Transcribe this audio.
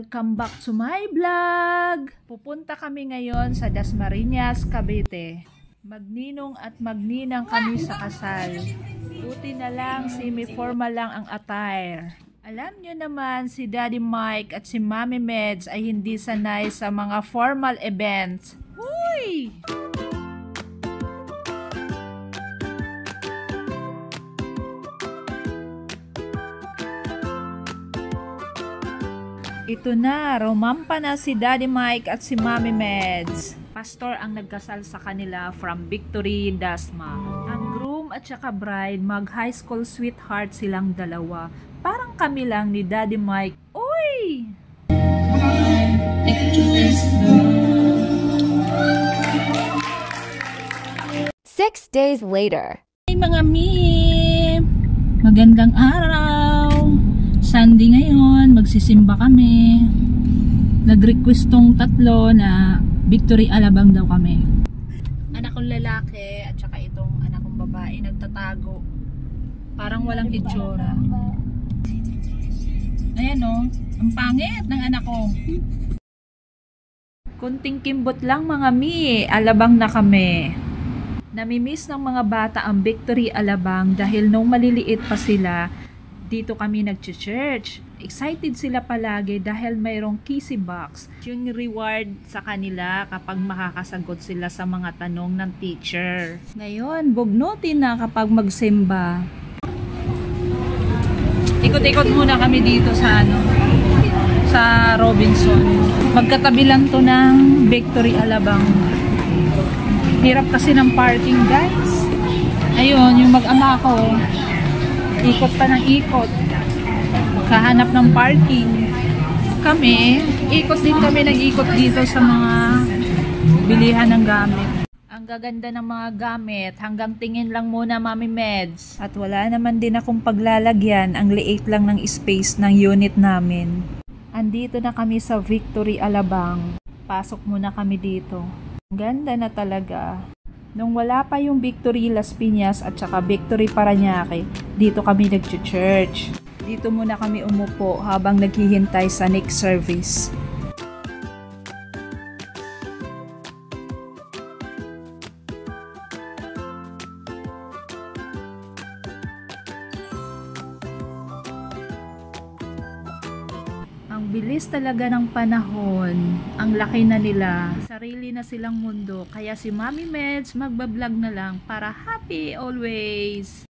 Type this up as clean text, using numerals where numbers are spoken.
Welcome back to my vlog! Pupunta kami ngayon sa Dasmariñas, Cavite. Magninong at magninang kami sa kasal. Buti na lang, semi-formal lang ang attire. Alam nyo naman, si Daddy Mike at si Mami Meds ay hindi sanay sa mga formal events. Huy! Ito na, romampa na si Daddy Mike at si Mami Meds. Pastor ang nagkasal sa kanila from Victory, Dasma. Ang groom at saka bride, mag-high school sweetheart silang dalawa. Parang kami lang ni Daddy Mike. Uy! Six days later. Hey mga mi! Magandang araw! Sunday ngayon, magsisimba kami. Nag-request tong tatlo na Victory Alabang daw kami. Anak kong lalaki at saka itong anak kong babae nagtatago. Parang walang itsura. Ayan o, ang pangit ng anak ko. Kunting kimbot lang mga mi, alabang na kami. Namimiss ng mga bata ang Victory Alabang dahil nung maliliit pa sila, dito kami nag-church. Excited sila palagi dahil mayroong kissy box. Yung reward sa kanila kapag makakasagot sila sa mga tanong ng teacher. Ngayon, bugnutin na kapag magsimba. Ikot-ikot muna kami dito sa sa Robinson. Magkatabi lang to ng Victory Alabang. Hirap kasi ng parking, guys. Ayun, yung mag-ama ko, ikot pa ng ikot. Kahanap ng parking. Kami, ikot din kami ng ikot dito sa mga bilihan ng gamit. Ang gaganda ng mga gamit, hanggang tingin lang muna Mami Meds. At wala naman din akong paglalagyan, ang liit lang ng space ng unit namin. Andito na kami sa Victory Alabang. Pasok muna kami dito. Ganda na talaga. Nung wala pa yung Victory Las Piñas at saka Victory Parañaque, dito kami nag-church. Dito muna kami umupo habang naghihintay sa next service. Ang bilis talaga ng panahon. Ang laki na nila. Sarili na silang mundo. Kaya si Mami Meds magbablog na lang para happy always.